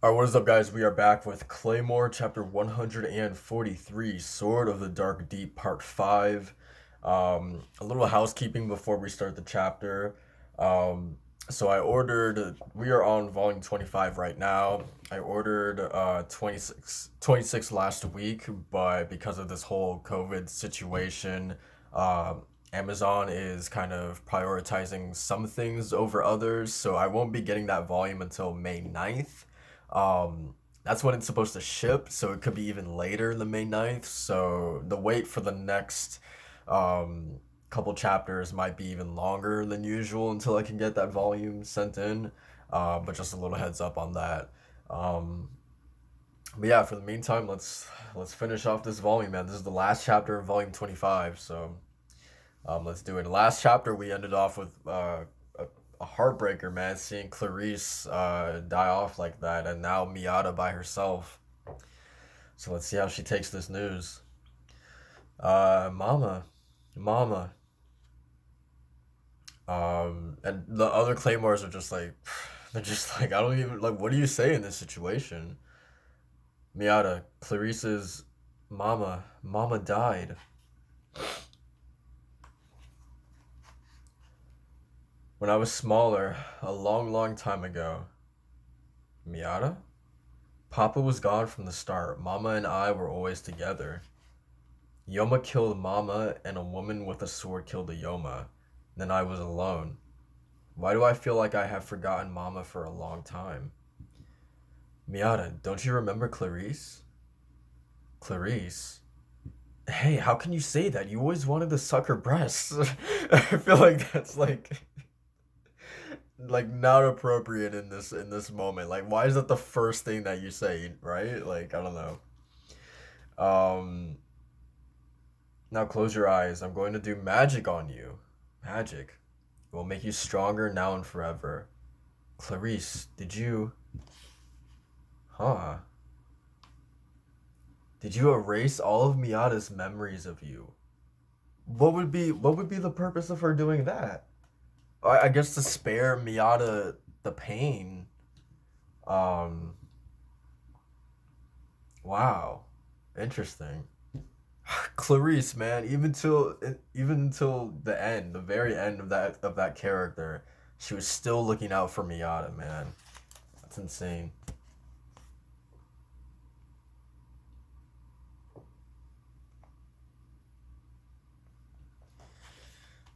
Alright, what is up, guys? We are back with Claymore, chapter 143, Sword of the Dark Deep, part 5. A little housekeeping before we start the chapter. So we are on volume 25 right now. I ordered 26 last week, but because of this whole COVID situation, uh, Amazon is kind of prioritizing some things over others, so I won't be getting that volume until May 9th. That's when it's supposed to ship, so it could be even later than May 9th. So the wait for the next um, couple chapters might be even longer than usual until I can get that volume sent in. But just a little heads up on that. Um, but yeah, for the meantime, let's finish off this volume, man. This is the last chapter of volume 25, so let's do it. Last chapter we ended off with a heartbreaker, man. Seeing Clarice die off like that, and now Miata by herself. So let's see how she takes this news. Mama, Mama. And the other Claymores are just like, they're just like, I don't even like. What do you say in this situation? Miata, Clarice's Mama died. When I was smaller, a long, long time ago. Miata? Papa was gone from the start. Mama and I were always together. Yoma killed Mama, and a woman with a sword killed a Yoma. Then I was alone. Why do I feel like I have forgotten Mama for a long time? Miata, don't you remember Clarice? Clarice? Hey, how can you say that? You always wanted to suck her breasts. I feel like that's like not appropriate in this moment. Like, why is that the first thing that you say, right? Like, I don't know. Um Now close your eyes. I'm going to do magic on you. Magic. It will make you stronger now and forever. Clarice, did you... Huh? Did you erase all of Miata's memories of you? What would be the purpose of her doing that? I guess to spare Miata the pain. Um, wow. Interesting. Clarice, man, even until the end, the very end of that character, she was still looking out for Miata, man. That's insane.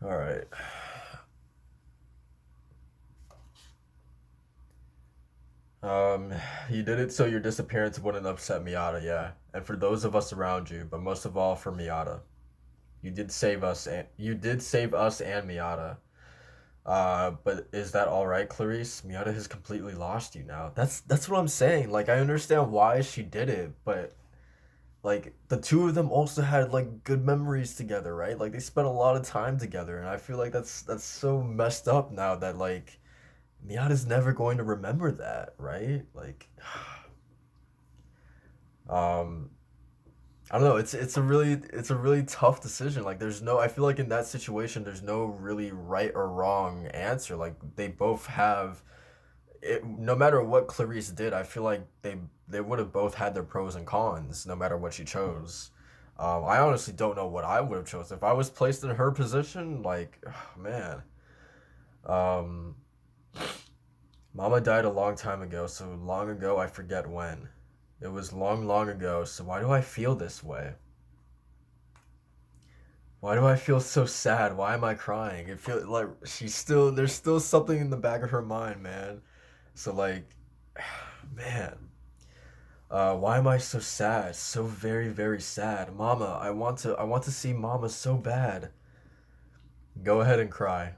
All right. Um, you did it so your disappearance wouldn't upset Miata, yeah. And for those of us around you, but most of all for Miata. You did save us and Miata. But is that all right, Clarice? Miata has completely lost you now. That's what I'm saying. Like, I understand why she did it, but like the two of them also had like good memories together, right? Like they spent a lot of time together, and I feel like that's so messed up now that like Miata's never going to remember that, right? Like, um, I don't know. It's a really tough decision. Like, there's no. I feel like in that situation, there's no really right or wrong answer. Like they both have it, no matter what Clarice did, I feel like they would have both had their pros and cons, no matter what she chose. I honestly don't know what I would have chosen if I was placed in her position. Like, man, um, Mama died a long time ago, so long ago I forget when. It was long, long ago. So why do I feel this way? Why do I feel so sad? Why am I crying? It feels like there's still something in the back of her mind, man. So like, man. Why am I so sad? So very, very sad. Mama, I want to see Mama so bad. Go ahead and cry.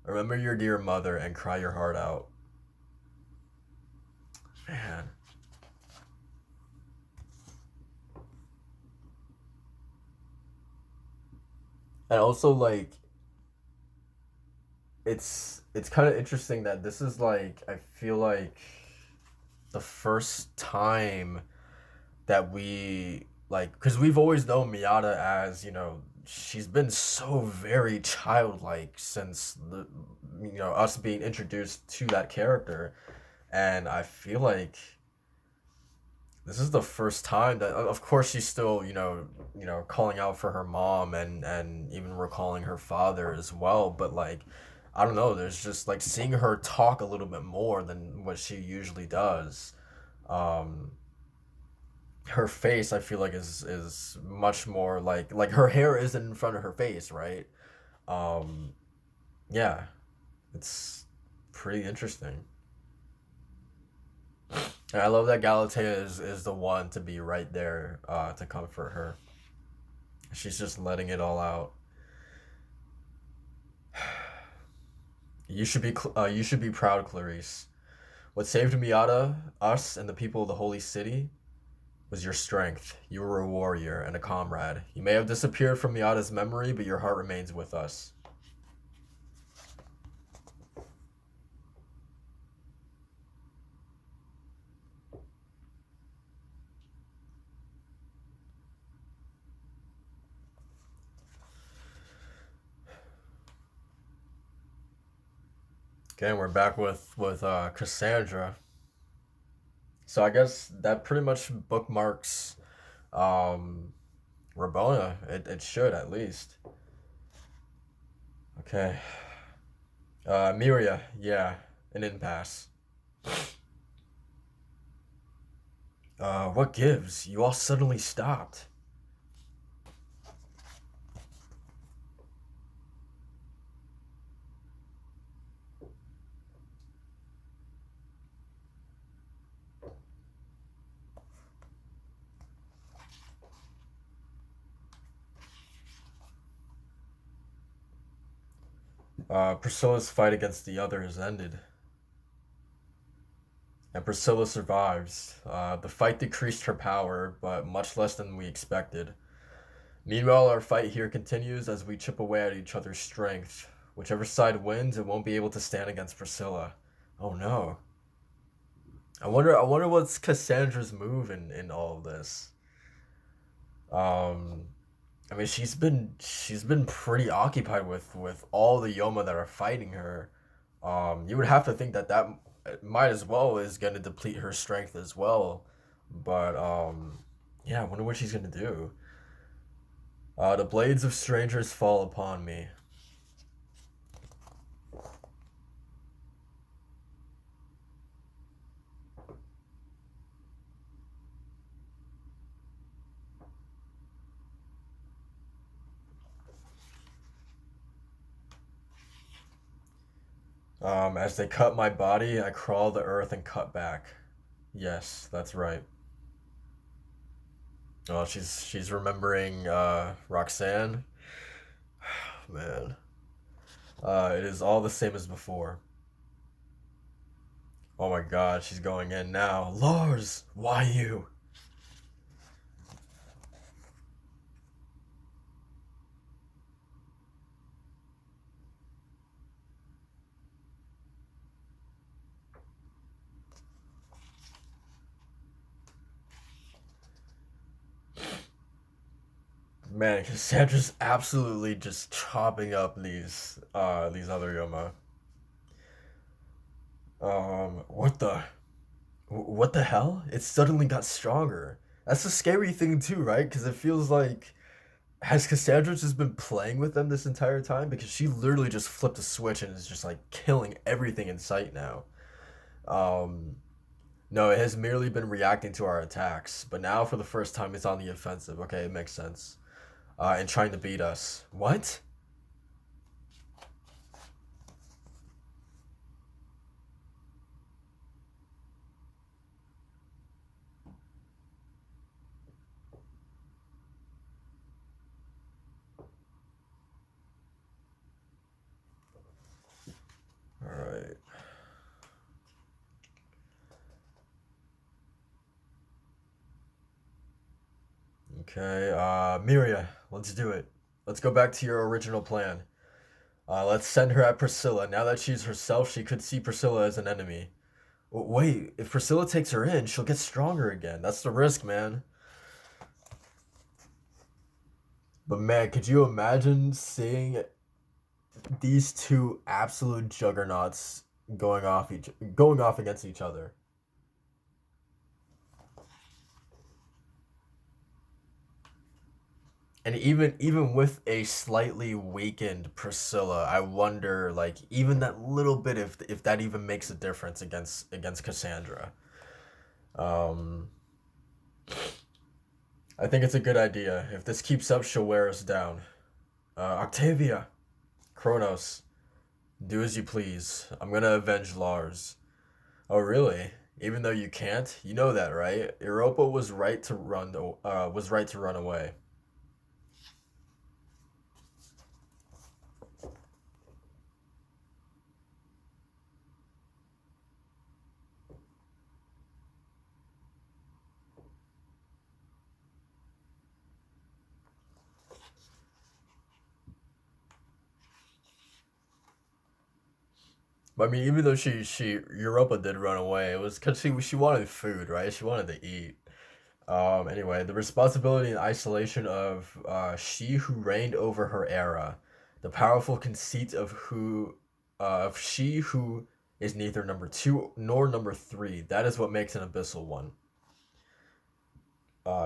Remember your dear mother and cry your heart out. Man. And also like it's kind of interesting that this is like I feel like the first time that we like because we've always known Miata as she's been so very childlike since the us being introduced to that character, And I feel like this is the first time that, of course, she's still, calling out for her mom and even recalling her father as well. But like, I don't know. There's just like seeing her talk a little bit more than what she usually does. Um, Her face, I feel like, is much more like her hair isn't in front of her face, right? Um, yeah, it's pretty interesting. And I love that Galatea is the one to be right there to comfort her. She's just letting it all out. You should be proud, Clarice. What saved Miata, us, and the people of the holy city was your strength. You were a warrior and a comrade. You may have disappeared from Miata's memory, but your heart remains with us. Okay, and we're back with Cassandra. So I guess that pretty much bookmarks um, Rabona. It should at least. Okay. Miria, yeah, an impasse. What gives? You all suddenly stopped. Priscilla's fight against the others ended, and Priscilla survives. The fight decreased her power, but much less than we expected. Meanwhile, our fight here continues as we chip away at each other's strength. Whichever side wins, it won't be able to stand against Priscilla. Oh no. I wonder what's Cassandra's move in all of this. Um, I mean, she's been pretty occupied with all the Yoma that are fighting her. You would have to think that that might as well is going to deplete her strength as well. But yeah, I wonder what she's going to do. The blades of strangers fall upon me. As they cut my body, I crawl the earth and cut back. Yes, that's right. Oh, she's remembering Roxanne. Man, it is all the same as before. Oh my God, she's going in now. Lars, why you? Man, Cassandra's absolutely just chopping up these other Yoma. What the hell? It suddenly got stronger. That's the scary thing too, right? Because it feels like has Cassandra just been playing with them this entire time? Because she literally just flipped a switch and is just like killing everything in sight now. Um, no, it has merely been reacting to our attacks, but now for the first time it's on the offensive. Okay, it makes sense. And trying to beat us. What? All right. Okay. Miria, let's do it. Let's go back to your original plan. Let's send her at Priscilla. Now that she's herself, she could see Priscilla as an enemy. Wait, if Priscilla takes her in, she'll get stronger again. That's the risk, man. But man, could you imagine seeing these two absolute juggernauts going off against each other. And even with a slightly weakened Priscilla, I wonder like even that little bit if that even makes a difference against Cassandra. Um, I think it's a good idea. If this keeps up, she'll wear us down. Octavia, Kronos, do as you please. I'm gonna avenge Lars. Oh really? Even though you can't, you know that, right? Europa was right to run away. But I mean, even though she Europa did run away, it was because she wanted food, right? She wanted to eat. Anyway, the responsibility and isolation of she who reigned over her era, the powerful conceit of she who is neither number two nor number three. That is what makes an abyssal one.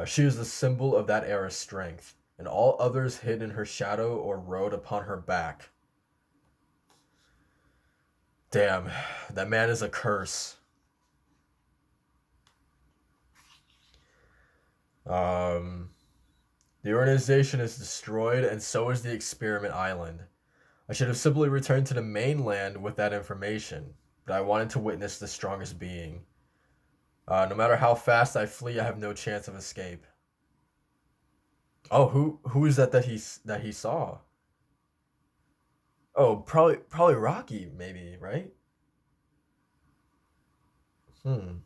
She is the symbol of that era's strength, and all others hid in her shadow or rode upon her back. Damn, that man is a curse. Um, the organization is destroyed, and so is the experiment island. I should have simply returned to the mainland with that information, but I wanted to witness the strongest being. No matter how fast I flee, I have no chance of escape. Oh, who is that he saw? Oh, probably Rocky, maybe, right? Hmm,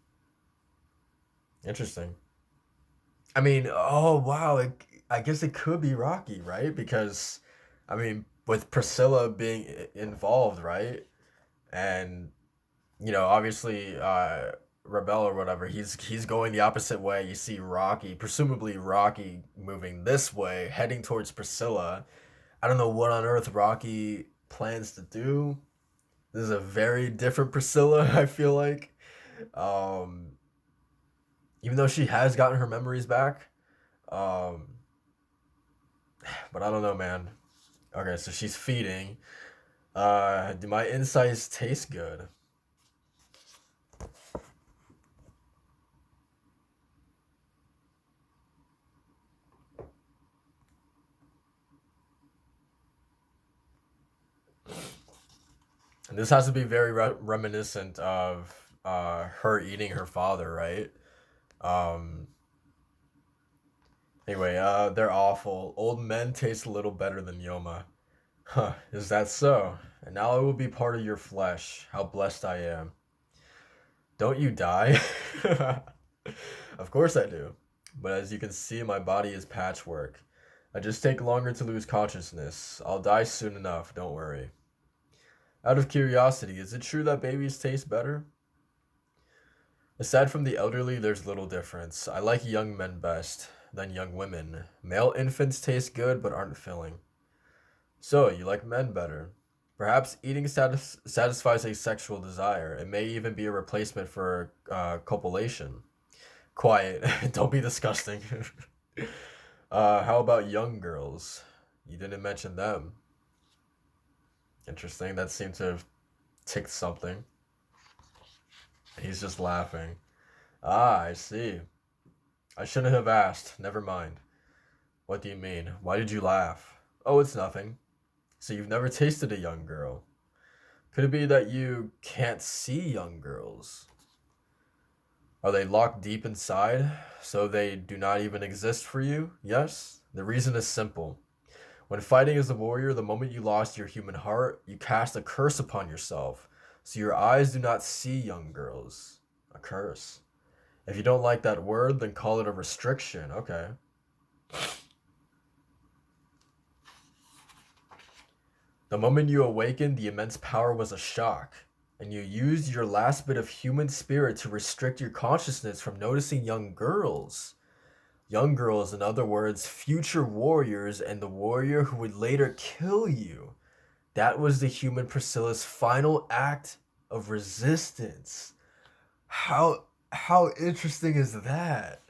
interesting. I mean, oh wow, I guess it could be Rocky, right? Because, I mean, with Priscilla being involved, right? And obviously, Rebel or whatever, he's going the opposite way. You see Rocky, presumably Rocky, moving this way, heading towards Priscilla. I don't know what on earth Rocky plans to do. This is a very different Priscilla. I feel like, um, even though she has gotten her memories back, um, but I don't know, man. Okay, so she's feeding. Do my insides taste good? And this has to be very reminiscent of her eating her father, right? Um, anyway, they're awful. Old men taste a little better than Yoma. Huh, is that so? And now I will be part of your flesh. How blessed I am. Don't you die? Of course I do. But as you can see, my body is patchwork. I just take longer to lose consciousness. I'll die soon enough, don't worry. Out of curiosity, is it true that babies taste better? Aside from the elderly, there's little difference. I like young men best than young women. Male infants taste good but aren't filling. So, you like men better. Perhaps eating satisfies a sexual desire. It may even be a replacement for copulation. Quiet. Don't be disgusting. How about young girls? You didn't mention them. Interesting. That seemed to have ticked something. He's just laughing. Ah, I see. I shouldn't have asked. Never mind. What do you mean? Why did you laugh? Oh, it's nothing. So you've never tasted a young girl. Could it be that you can't see young girls? Are they locked deep inside, so they do not even exist for you? Yes? The reason is simple. When fighting as a warrior, the moment you lost your human heart, you cast a curse upon yourself, so your eyes do not see young girls. A curse. If you don't like that word, then call it a restriction. Okay. The moment you awakened, the immense power was a shock, and you used your last bit of human spirit to restrict your consciousness from noticing young girls. Young girls, in other words, future warriors, and the warrior who would later kill you. That was the human Priscilla's final act. of resistance. How interesting is that?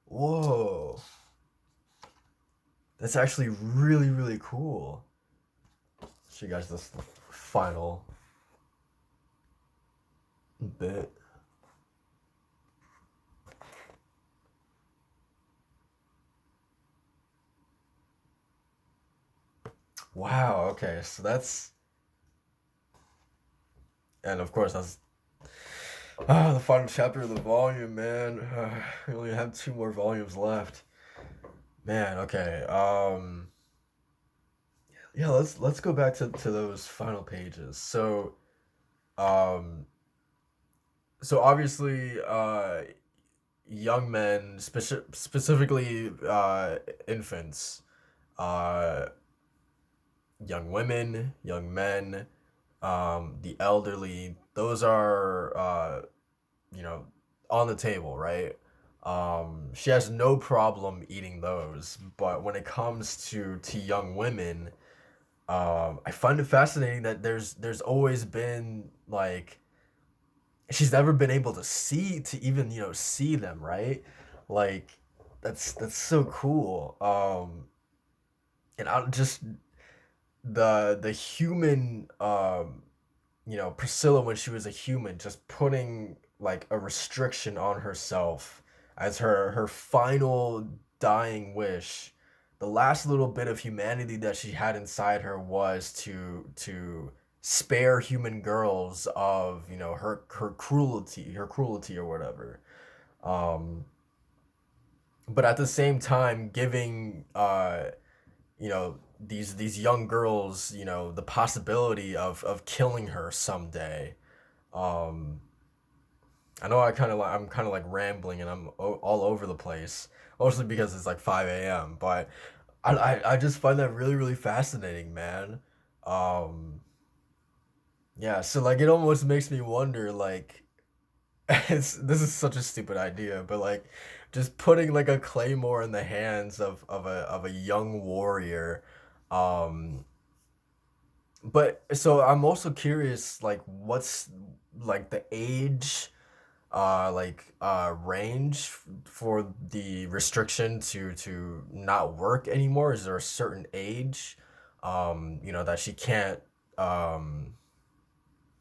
Whoa. That's actually really, really cool. Show you guys this final bit. Wow, okay, so that's, and of course that's the final chapter of the volume, man. We only have two more volumes left. Man, okay. Yeah, let's go back to those final pages. Um, so obviously, young men, specifically infants, uh, young women, young men, the elderly, those are you know, on the table, right? She has no problem eating those, but when it comes to young women, I find it fascinating that there's always been like she's never been able to see to even see them, right? Like that's so cool. And I just the human Priscilla when she was a human, just putting like a restriction on herself as her final dying wish. The last little bit of humanity that she had inside her was to spare human girls of her cruelty or whatever. Um, but at the same time, giving these young girls the possibility of killing her someday. um I know I'm kind of like rambling and all over the place, mostly because it's like 5 a.m., but I just find that really, really fascinating, man. um yeah, so like it almost makes me wonder, like, this is such a stupid idea, but like just putting like a claymore in the hands of a young warrior. um But so I'm also curious, like, what's like the age, range for the restriction to not work anymore? Is there a certain age, that she can't, um,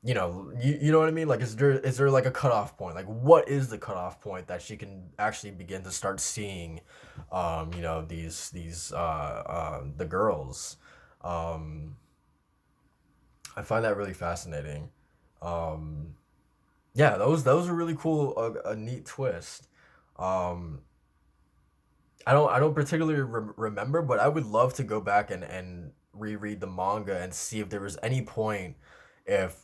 you know what I mean? Like, is there like a cutoff point? Like, what is the cutoff point that she can actually begin to start seeing, the girls? Um, I find that really fascinating. Um, yeah, those are really cool. A neat twist. Um, I don't particularly remember, but I would love to go back and reread the manga and see if there was any point, if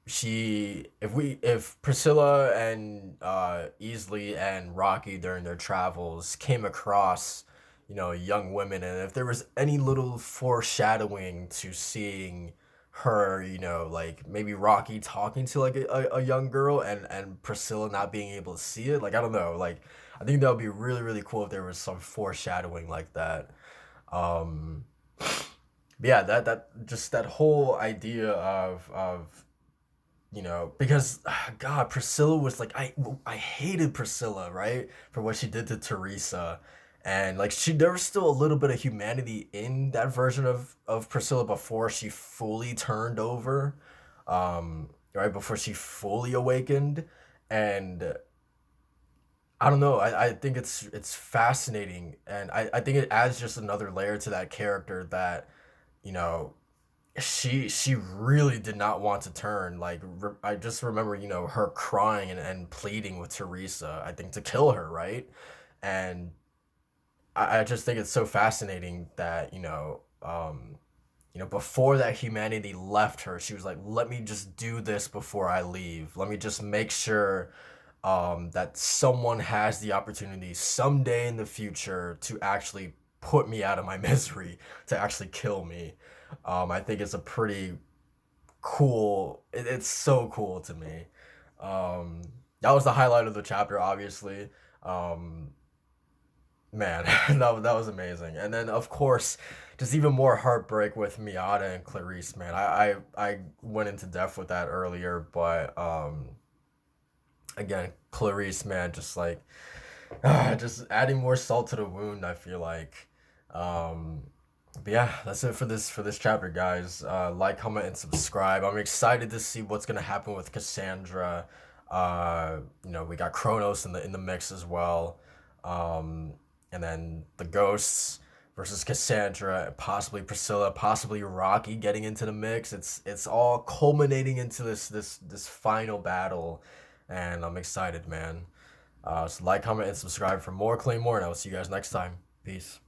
if Priscilla and Easley and Rocky during their travels came across young women, and if there was any little foreshadowing to seeing her, like maybe Rocky talking to like a young girl, and Priscilla not being able to see it. Like, I don't know, like I think that would be really, really cool if there was some foreshadowing like that. um but yeah, that just that whole idea of because God, Priscilla was like, I hated Priscilla, right, for what she did to Teresa. And like there was still a little bit of humanity in that version of Priscilla before she fully turned over, right before she fully awakened. And I don't know, I think it's fascinating, and I think it adds just another layer to that character, that you know she really did not want to turn. Like, I just remember her crying and pleading with Teresa, I think, to kill her, right? And I just think it's so fascinating that before that humanity left her, she was like, let me just do this before I leave, let me just make sure that someone has the opportunity someday in the future to actually put me out of my misery, to actually kill me. I think it's a pretty cool. It's so cool to me. Um, that was the highlight of the chapter, obviously. Um, Man, that was amazing. And then of course, just even more heartbreak with Miata and Clarice, man. I went into depth with that earlier, but again, Clarice, man, just like just adding more salt to the wound, I feel like. Um but yeah, that's it for this chapter, guys. Like, comment, and subscribe. I'm excited to see what's gonna happen with Cassandra. We got Kronos in the mix as well. Um, and then the ghosts versus Cassandra, possibly Priscilla, possibly Rocky getting into the mix. It's all culminating into this final battle, and I'm excited, man. So like, comment, and subscribe for more Claymore, and I will see you guys next time. Peace.